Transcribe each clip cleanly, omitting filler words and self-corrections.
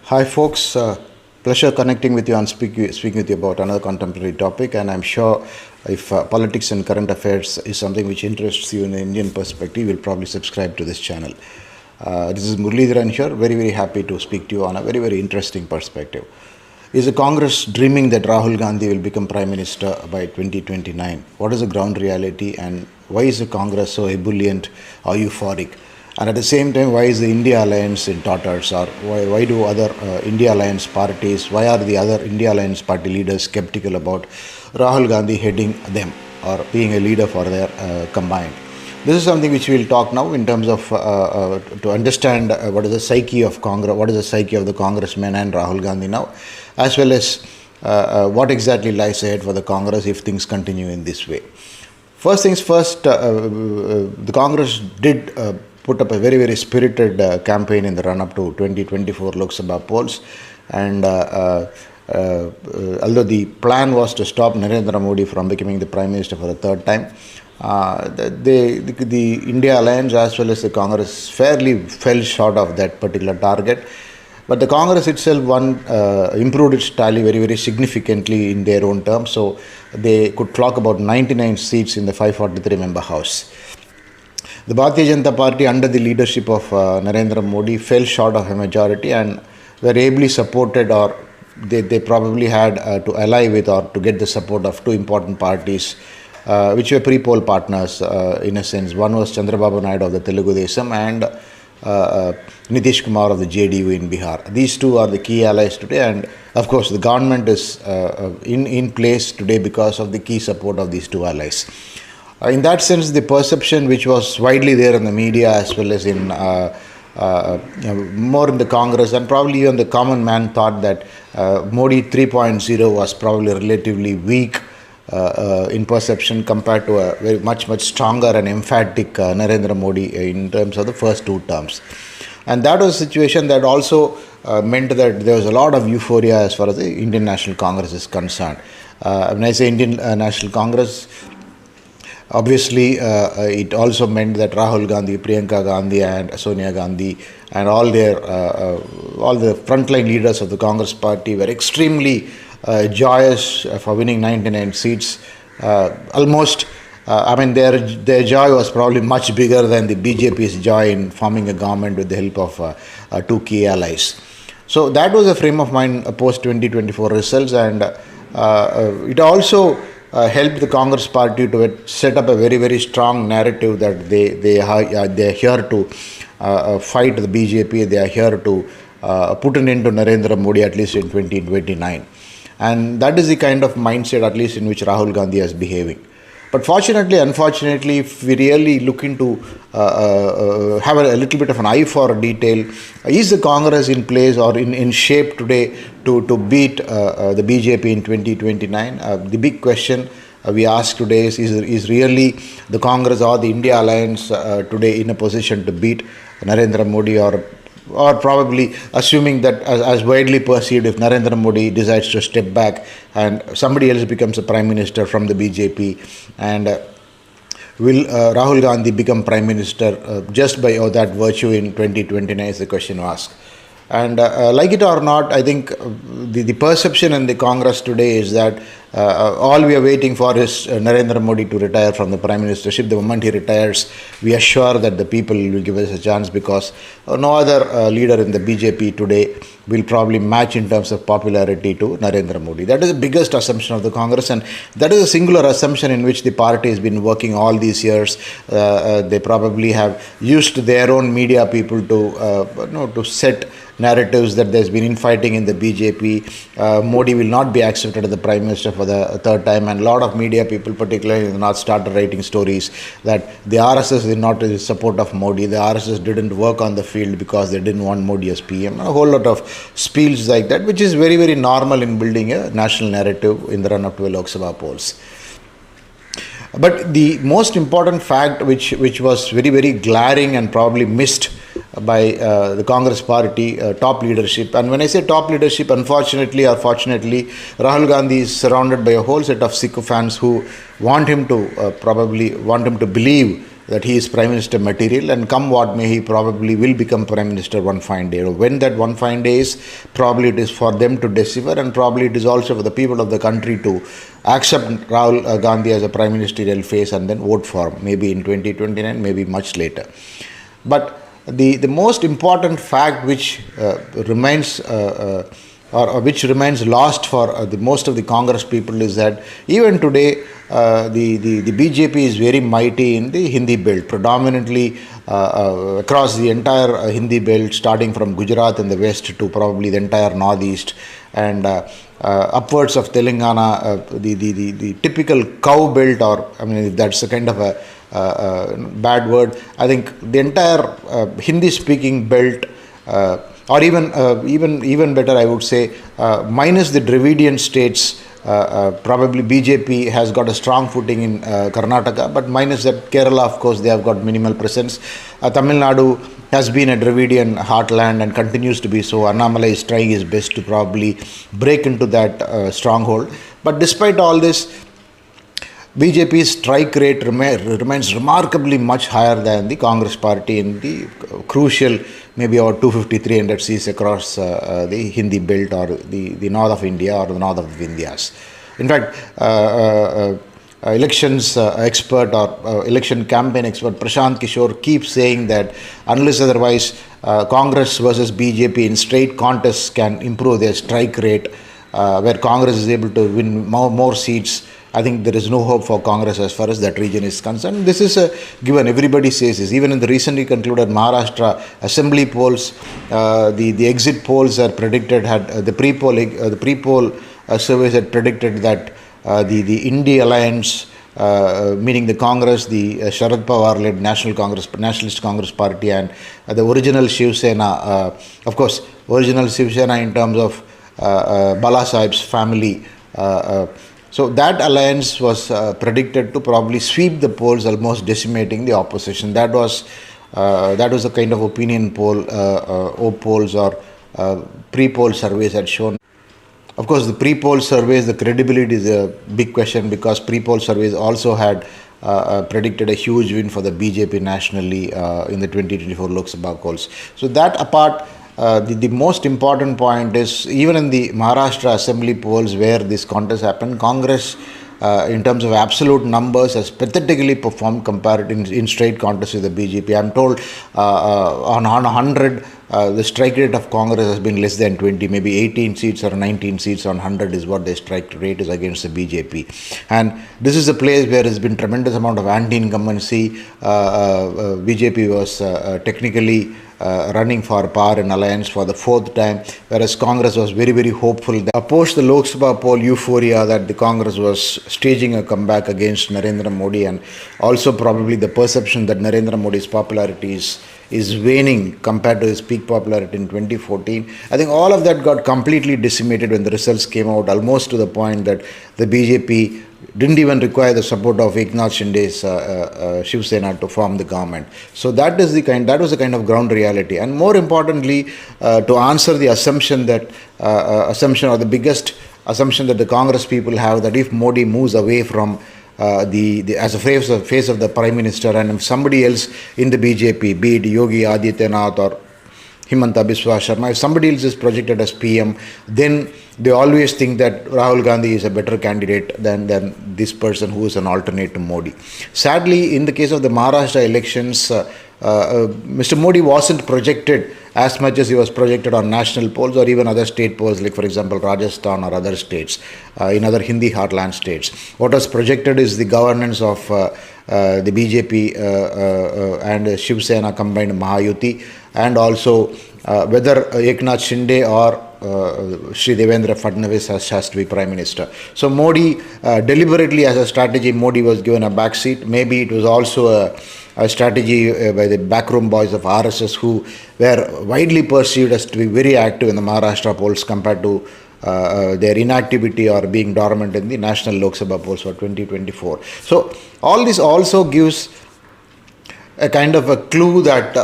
Hi, folks. Pleasure connecting with you and speaking with you about another contemporary topic. And I'm sure if politics and current affairs is something which interests you in the Indian perspective, you'll probably subscribe to this channel. This is Muralidharan here. Very, very happy to speak to you on a very, very interesting perspective. Is the Congress dreaming that Rahul Gandhi will become Prime Minister by 2029? What is the ground reality, and why is the Congress so ebullient or euphoric? And at the same time, why is the India Alliance in tatters? Or why do other India Alliance parties, why are the other India Alliance party leaders skeptical about Rahul Gandhi heading them or being a leader for their combined? This is something which we will talk now in terms of to understand what is the psyche of Congress, what is the psyche of the congressmen and Rahul Gandhi now, as well as what exactly lies ahead for the Congress if things continue in this way. First things first, the Congress did put up a very, very spirited campaign in the run-up to 2024 Lok Sabha polls, and although the plan was to stop Narendra Modi from becoming the Prime Minister for a third time, the India Alliance as well as the Congress fairly fell short of that particular target. But the Congress itself improved its tally very, very significantly in their own terms. So they could clock about 99 seats in the 543-member House. The Bharatiya Janata Party, under the leadership of Narendra Modi, fell short of a majority and were ably supported, or they probably had to ally with or to get the support of two important parties, which were pre-poll partners in a sense. One was Chandrababu Naidu of the Telugu Desam and Nitish Kumar of the JDU in Bihar. These two are the key allies today, and of course the government is in place today because of the key support of these two allies. In that sense, the perception which was widely there in the media as well as in more in the Congress, and probably even the common man, thought that Modi 3.0 was probably relatively weak in perception compared to a very much stronger and emphatic Narendra Modi in terms of the first two terms. And that was a situation that also meant that there was a lot of euphoria as far as the Indian National Congress is concerned. When I say Indian National Congress, obviously, it also meant that Rahul Gandhi, Priyanka Gandhi and Sonia Gandhi and all the frontline leaders of the Congress party were extremely joyous for winning 99 seats. Almost, their joy was probably much bigger than the BJP's joy in forming a government with the help of two key allies. So that was a frame of mind post 2024 results, and it also helped the Congress party to set up a very, very strong narrative that they are here to fight the BJP. They are here to put an end to Narendra Modi at least in 2029. And that is the kind of mindset at least in which Rahul Gandhi is behaving. But fortunately, unfortunately, if we really look into have a little bit of an eye for detail, is the Congress in place or in shape today to beat the BJP in 2029? The big question we ask today is really the Congress or the India Alliance today in a position to beat Narendra Modi, or probably assuming that as widely perceived, if Narendra Modi decides to step back and somebody else becomes a Prime Minister from the BJP, and will Rahul Gandhi become Prime Minister just by that virtue in 2029 is the question to ask. And like it or not, I think the perception in the Congress today is that all we are waiting for is Narendra Modi to retire from the Prime Ministership. The moment he retires, we are sure that the people will give us a chance, because no other leader in the BJP today will probably match in terms of popularity to Narendra Modi. That is the biggest assumption of the Congress, and that is a singular assumption in which the party has been working all these years. They probably have used their own media people to set narratives that there's been infighting in the BJP. Modi will not be accepted as the Prime Minister for the third time, and a lot of media people, particularly in the North, started writing stories that the RSS did not support of Modi. The RSS didn't work on the field because they didn't want Modi as PM. A whole lot of spiels like that, which is very, very normal in building a national narrative in the run-up to a Lok Sabha polls. But the most important fact which was very, very glaring and probably missed by the Congress party top leadership, and when I say top leadership, unfortunately or fortunately, Rahul Gandhi is surrounded by a whole set of sycophants who want him to probably want him to believe that he is Prime Minister material, and come what may, he probably will become Prime Minister one fine day. When that one fine day is, probably it is for them to decipher, and probably it is also for the people of the country to accept Rahul Gandhi as a Prime Ministerial face and then vote for him, maybe in 2029, maybe much later. But the most important fact which remains or which remains lost for the most of the Congress people is that even today the BJP is very mighty in the Hindi belt, predominantly across the entire Hindi belt, starting from Gujarat in the west to probably the entire northeast, and upwards of Telangana, the typical cow belt, or I mean, if that's a kind of a bad word, I think the entire Hindi-speaking belt, or even better, I would say, minus the Dravidian states. Probably BJP has got a strong footing in Karnataka, but minus that, Kerala, of course, they have got minimal presence. Tamil Nadu has been a Dravidian heartland and continues to be so. Annamalai is trying his best to probably break into that stronghold. But despite all this, BJP's strike rate remains remarkably much higher than the Congress party in the crucial, maybe about 250-300 seats across the Hindi belt, or the north of India, or the north of the Vindhyas. In fact, elections expert or election campaign expert Prashant Kishore keeps saying that unless otherwise Congress versus BJP in straight contests can improve their strike rate, where Congress is able to win more seats, I think there is no hope for Congress as far as that region is concerned. This is a given. Everybody says this. Even in the recently concluded Maharashtra assembly polls, the exit polls are predicted, had the pre-poll surveys had predicted that the India alliance, meaning the Congress, the Sharad Pawar-led Nationalist Congress Party, and the original Shiv Sena, of course, original Shiv Sena in terms of Bala Sahib's family. So that alliance was predicted to probably sweep the polls, almost decimating the opposition. That was a kind of opinion poll, polls or pre-poll surveys had shown. Of course, the pre-poll surveys, the credibility is a big question, because pre-poll surveys also had predicted a huge win for the BJP nationally in the 2024 Lok Sabha polls. So that apart, the most important point is, even in the Maharashtra assembly polls where this contest happened, Congress in terms of absolute numbers has pathetically performed compared in straight contest with the BJP. I'm told on 100 the strike rate of Congress has been less than 20, maybe 18 seats or 19 seats on 100 is what the strike rate is against the BJP. And this is a place where there has been tremendous amount of anti-incumbency. BJP was technically running for power in alliance for the fourth time, whereas Congress was very, very hopeful that post the Lok Sabha poll euphoria that the Congress was staging a comeback against Narendra Modi, and also probably the perception that Narendra Modi's popularity is waning compared to his peak popularity in 2014. I think all of that got completely decimated when the results came out, almost to the point that the BJP didn't even require the support of Eknath Shinde's Shiv Sena to form the government. So that was the kind of ground reality. And more importantly, to answer the assumption that or the biggest assumption that the Congress people have, that if Modi moves away from as a face of the Prime Minister, and if somebody else in the BJP, be it Yogi Adityanath or Himanta Biswa Sharma, if somebody else is projected as PM, then they always think that Rahul Gandhi is a better candidate than this person who is an alternate to Modi. Sadly, in the case of the Maharashtra elections, Mr. Modi wasn't projected as much as he was projected on national polls or even other state polls, like for example Rajasthan or other states, in other Hindi heartland states. What was projected is the governance of the BJP and Shiv Sena combined Mahayuti, and also whether Eknath Shinde or Shri Devendra Fadnavis has to be Prime Minister. So Modi, deliberately as a strategy, Modi was given a backseat. Maybe it was also a strategy by the backroom boys of RSS, who were widely perceived as to be very active in the Maharashtra polls compared to their inactivity or being dormant in the national Lok Sabha polls for 2024. So all this also gives a kind of a clue that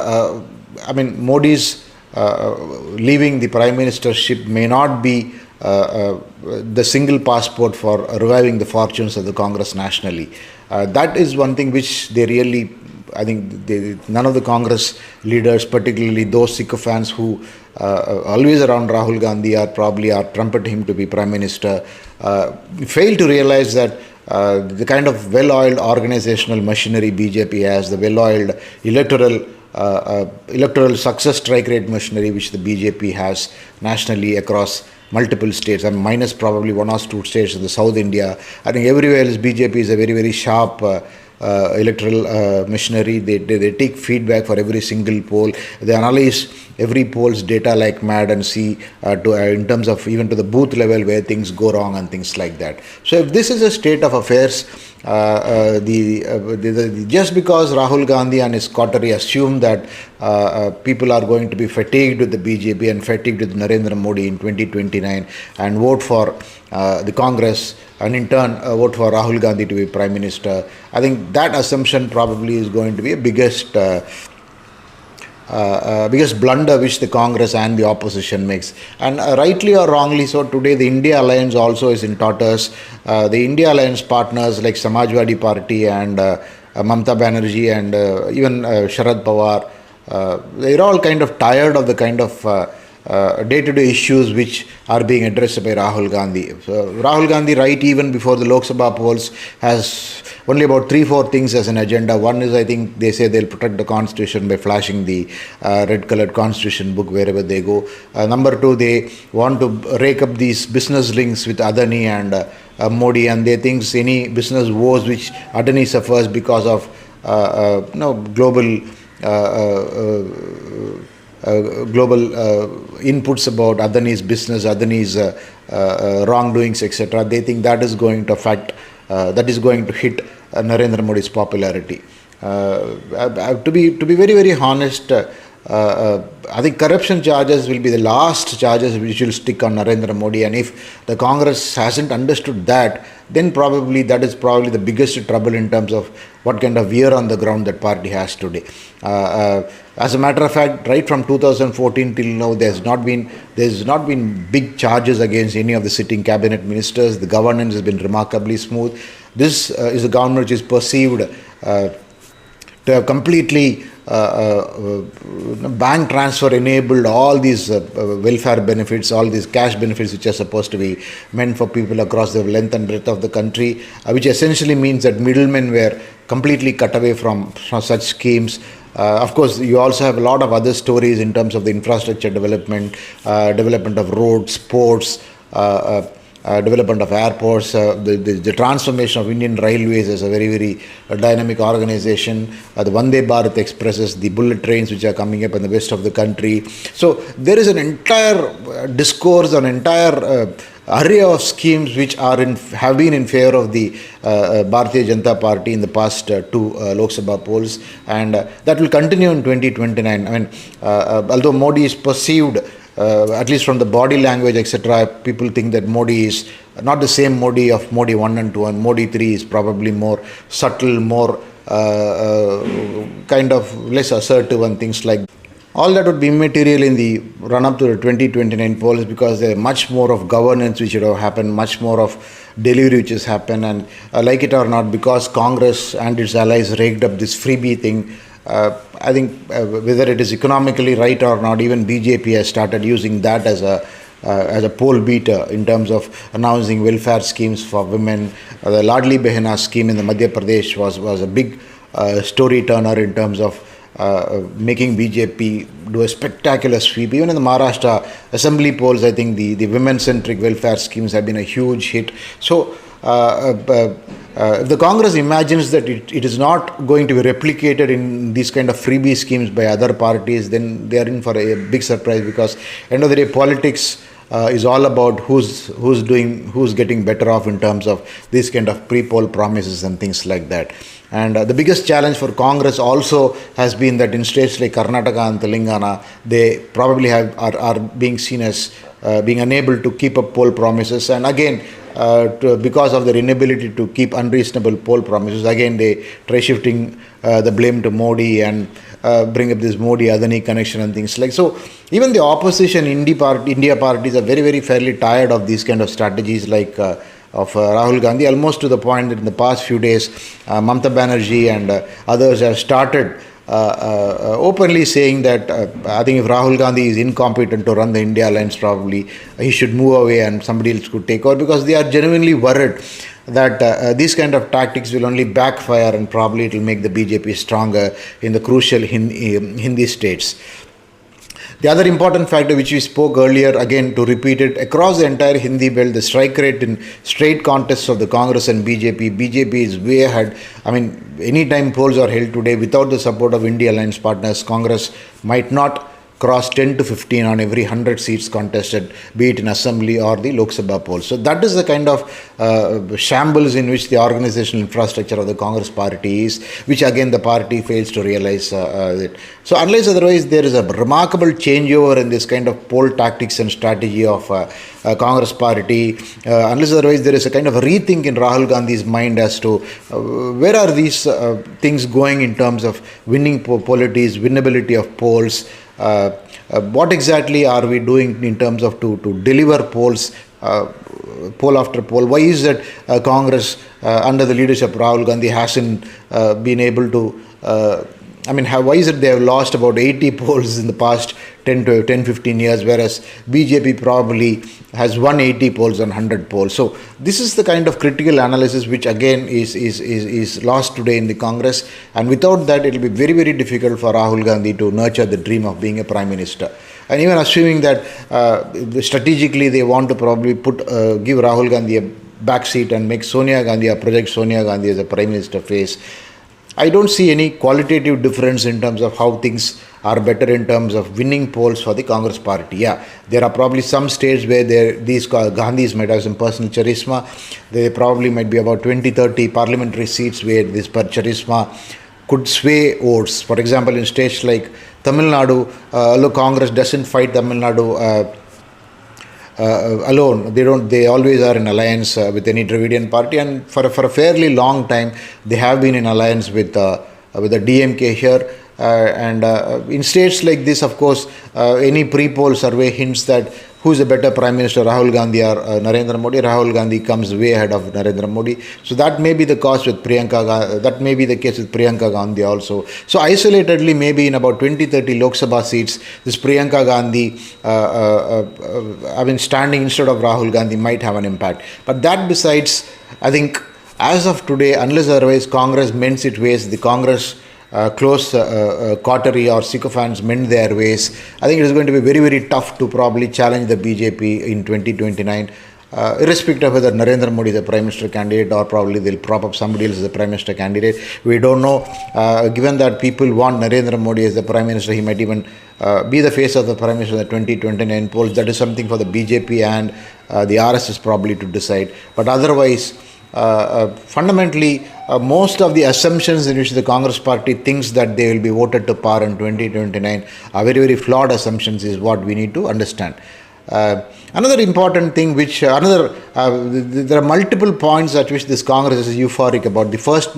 Modi's leaving the Prime Ministership may not be the single passport for reviving the fortunes of the Congress nationally. That is one thing which they really I think none of the Congress leaders, particularly those sycophants who always around Rahul Gandhi are trumpeting him to be Prime Minister, fail to realize that the kind of well-oiled organizational machinery BJP has, the well-oiled electoral success strike rate machinery which the BJP has nationally across multiple states, and minus probably one or two states in the South India. I think everywhere else BJP is a very, very sharp electoral machinery. They take feedback for every single poll. They analyze every poll's data like mad and see in terms of even to the booth level where things go wrong and things like that. So if this is a state of affairs, just because Rahul Gandhi and his coterie assume that people are going to be fatigued with the BJP and fatigued with Narendra Modi in 2029 and vote for the Congress and in turn vote for Rahul Gandhi to be Prime Minister, I think that assumption probably is going to be a biggest blunder which the Congress and the opposition makes. And rightly or wrongly so, today the India Alliance also is in tatters. The India Alliance partners like Samajwadi Party and Mamata Banerjee and even Sharad Pawar, they're all kind of tired of the kind of day-to-day issues which are being addressed by Rahul Gandhi. So Rahul Gandhi, right even before the Lok Sabha polls, has only about 3-4 things as an agenda. One is, I think they say they'll protect the constitution by flashing the red-colored constitution book wherever they go. Number 2, they want to rake up these business links with Adani and Modi, and they think any business woes which Adani suffers because of global inputs about Adani's business, Adani's wrongdoings, etc. They think that is going to affect, that is going to hit Narendra Modi's popularity. To be very, very honest, I think corruption charges will be the last charges which will stick on Narendra Modi, and if the Congress hasn't understood that, then probably that is probably the biggest trouble in terms of what kind of ear on the ground that party has today. As a matter of fact, right from 2014 till now, there's not been big charges against any of the sitting cabinet ministers. The governance has been remarkably smooth. This is a government which is perceived to have completely bank transfer enabled all these welfare benefits, all these cash benefits which are supposed to be meant for people across the length and breadth of the country, which essentially means that middlemen were completely cut away from such schemes. Of course, you also have a lot of other stories in terms of the infrastructure development, development of roads, ports, development of airports, the transformation of Indian Railways as a very, very dynamic organization, the Vande Bharat Expresses, the bullet trains which are coming up in the west of the country. So there is an entire discourse, an entire array of schemes which have been in favor of the Bharatiya Janata Party in the past 2 Lok Sabha polls, and that will continue in 2029. I mean, although Modi is perceived, at least from the body language, etc., people think that Modi is not the same Modi of Modi 1 and 2, and Modi 3 is probably more subtle, more kind of less assertive and things like that. All that would be immaterial in the run-up to the 2029 polls, because there is much more of governance which would have happened, much more of delivery which has happened, and like it or not, because Congress and its allies raked up this freebie thing, I think whether it is economically right or not, even BJP has started using that as a poll beater in terms of announcing welfare schemes for women. The Ladli Behena scheme in the Madhya Pradesh was a big story turner in terms of making BJP do a spectacular sweep. Even in the Maharashtra assembly polls, I think the women-centric welfare schemes have been a huge hit. So if the Congress imagines that it is not going to be replicated in these kind of freebie schemes by other parties, then they are in for a big surprise, because end of the day, politics is all about who's getting better off in terms of these kind of pre-poll promises and things like that. And the biggest challenge for Congress also has been that in states like Karnataka and Telangana, they probably are being seen as being unable to keep up poll promises, and again, because of their inability to keep unreasonable poll promises, again they try shifting the blame to Modi and bring up this Modi-Adani connection and things like. So even the opposition India parties are very, very fairly tired of these kind of strategies like Rahul Gandhi, almost to the point that in the past few days, Mamata Banerjee and others have started openly saying that I think if Rahul Gandhi is incompetent to run the India Alliance, probably he should move away and somebody else could take over, because they are genuinely worried that these kind of tactics will only backfire and probably it will make the BJP stronger in the crucial Hindi states. The other important factor which we spoke earlier, again to repeat it, across the entire Hindi belt, the strike rate in straight contests of the Congress and BJP is way ahead. I mean, anytime polls are held today, without the support of India Alliance partners, Congress might not cross 10 to 15 on every 100 seats contested, be it in Assembly or the Lok Sabha polls. So that is the kind of shambles in which the organizational infrastructure of the Congress party is, which again the party fails to realize it. So unless otherwise there is a remarkable changeover in this kind of poll tactics and strategy of Congress party, unless otherwise there is a kind of a rethink in Rahul Gandhi's mind as to where are these things going in terms of winning polities, winnability of polls, what exactly are we doing in terms of to deliver polls, poll after poll? Why is that Congress under the leadership of Rahul Gandhi hasn't been able to why is it they have lost about 80 polls in the past 10-15 years, whereas BJP probably has won 80 polls on 100 polls? So this is the kind of critical analysis which again is lost today in the Congress, and without that it will be very, very difficult for Rahul Gandhi to nurture the dream of being a Prime Minister. And even assuming that strategically they want to probably give Rahul Gandhi a backseat and make Sonia Gandhi or project Sonia Gandhi as a Prime Minister face, I don't see any qualitative difference in terms of how things are better in terms of winning polls for the Congress party. Yeah, there are probably some states where these Gandhis might have some personal charisma. There probably might be about 20-30 parliamentary seats where this charisma could sway votes. For example, in states like Tamil Nadu, although Congress doesn't fight Tamil Nadu alone, they always are in alliance with any Dravidian party, and for a fairly long time they have been in alliance with the DMK here, and in states like this, of course, any pre-poll survey hints that who is a better Prime Minister, Rahul Gandhi or Narendra Modi. Rahul Gandhi comes way ahead of Narendra Modi. So that may be the case with Priyanka Gandhi also. So isolatedly, maybe in about 20-30 Lok Sabha seats, this Priyanka Gandhi, standing instead of Rahul Gandhi might have an impact. But that besides, I think as of today, unless otherwise Congress mends its ways, the Congress close coterie or sycophants mend their ways, I think it is going to be very, very tough to probably challenge the BJP in 2029, irrespective of whether Narendra Modi is the Prime Minister candidate or probably they'll prop up somebody else as the Prime Minister candidate. We don't know. Given that people want Narendra Modi as the Prime Minister, he might even be the face of the Prime Minister in the 2029 polls. That is something for the BJP and the RSS probably to decide. But otherwise, fundamentally, most of the assumptions in which the Congress party thinks that they will be voted to power in 2029 are very, very flawed assumptions, is what we need to understand. Another important thing there are multiple points at which this Congress is euphoric about. The first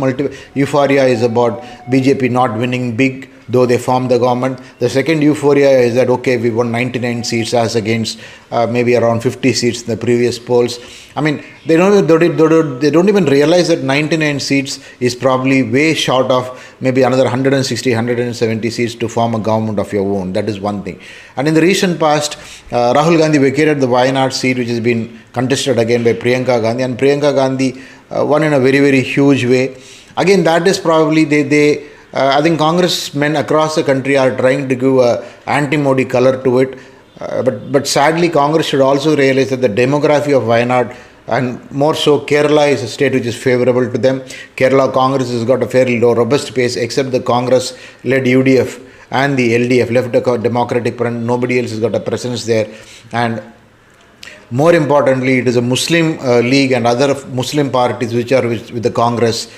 euphoria is about BJP not winning big, though they formed the government. The second euphoria is that, okay, we won 99 seats as against maybe around 50 seats in the previous polls. I mean, they don't even realize that 99 seats is probably way short of maybe another 160, 170 seats to form a government of your own. That is one thing. And in the recent past, Rahul Gandhi vacated the Wayanad seat, which has been contested again by Priyanka Gandhi, and Priyanka Gandhi won in a very, very huge way. Again, that is probably I think congressmen across the country are trying to give a anti-Modi color to it. But sadly, Congress should also realize that the demography of Wayanad, and more so Kerala, is a state which is favorable to them. Kerala Congress has got a fairly low, robust pace, except the Congress-led UDF and the LDF, Left Democratic Front. Nobody else has got a presence there. And more importantly, it is a Muslim league and other Muslim parties which are with the Congress,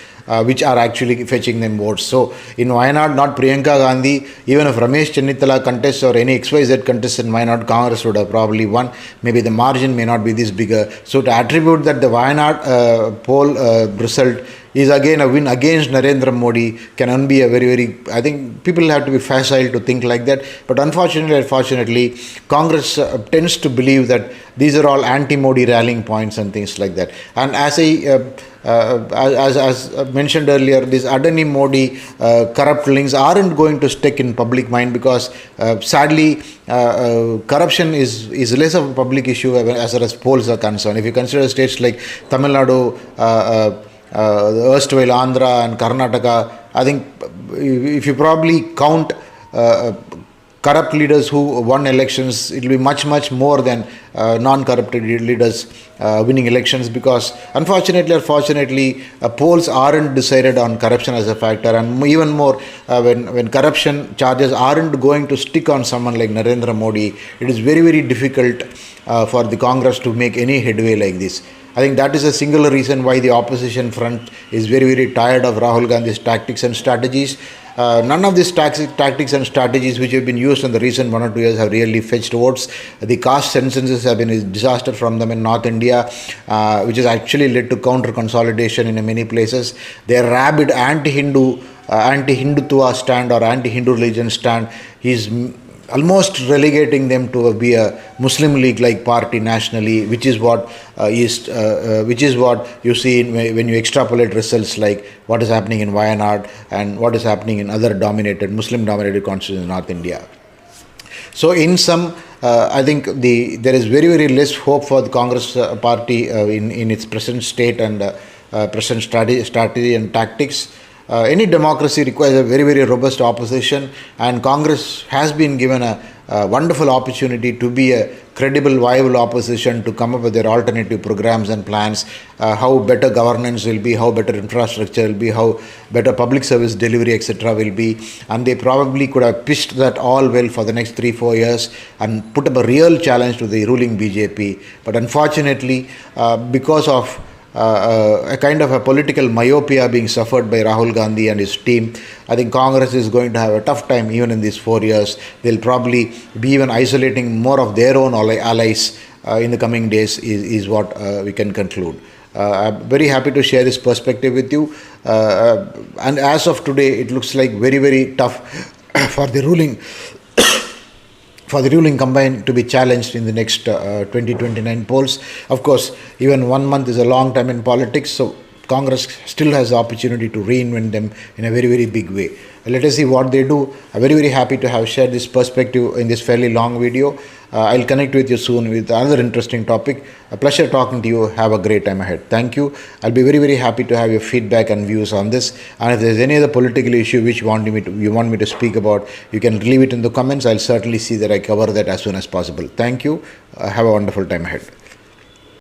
which are actually fetching them votes. So in Wayanad, not Priyanka Gandhi, even if Ramesh Chennithala contests or any XYZ contests in Wayanad, Congress would have probably won. Maybe the margin may not be this bigger. So to attribute that the Wayanad poll result is again a win against Narendra Modi can only be a very, very, I think people have to be facile to think like that. But unfortunately, Congress tends to believe that these are all anti-Modi rallying points and things like that. And as mentioned earlier, these Adani Modi corrupt links aren't going to stick in public mind because sadly corruption is less of a public issue as far as polls are concerned. If you consider states like Tamil Nadu, the erstwhile Andhra and Karnataka, I think if you probably count corrupt leaders who won elections, it will be much more than non-corrupted leaders winning elections, because unfortunately, polls aren't decided on corruption as a factor, and even more when corruption charges aren't going to stick on someone like Narendra Modi, it is very difficult for the Congress to make any headway like this. I think that is a singular reason why the opposition front is very tired of Rahul Gandhi's tactics and strategies. None of these tactics and strategies which have been used in the recent 1 or 2 years have really fetched votes. The caste censuses have been a disaster from them in North India, which has actually led to counter consolidation in many places. Their rabid anti-Hindutva stand or anti-Hindu religion stand is almost relegating them to be a Muslim League-like party nationally, which is what you see when you extrapolate results like what is happening in Wayanad and what is happening in other Muslim-dominated constituencies in North India. So, in sum, I think there is very less hope for the Congress party in its present state and present strategy and tactics. Any democracy requires a very robust opposition, and Congress has been given a wonderful opportunity to be a credible, viable opposition, to come up with their alternative programs and plans, how better governance will be, how better infrastructure will be, how better public service delivery, etc. will be. And they probably could have pitched that all well for the next 3-4 years and put up a real challenge to the ruling BJP. But unfortunately, because of a kind of a political myopia being suffered by Rahul Gandhi and his team, I think Congress is going to have a tough time even in these 4 years. They'll probably be even isolating more of their own allies in the coming days is what we can conclude. I'm very happy to share this perspective with you. And as of today, it looks like very tough for the ruling combined to be challenged in the next 2029 polls. Of course, even 1 month is a long time in politics, so Congress still has the opportunity to reinvent them in a very big way. Let us see what they do. I'm very happy to have shared this perspective in this fairly long video. I'll connect with you soon with another interesting topic. A pleasure talking to you. Have a great time ahead. Thank you. I'll be very happy to have your feedback and views on this. And if there's any other political issue which you want me to speak about, you can leave it in the comments. I'll certainly see that I cover that as soon as possible. Thank you. Have a wonderful time ahead.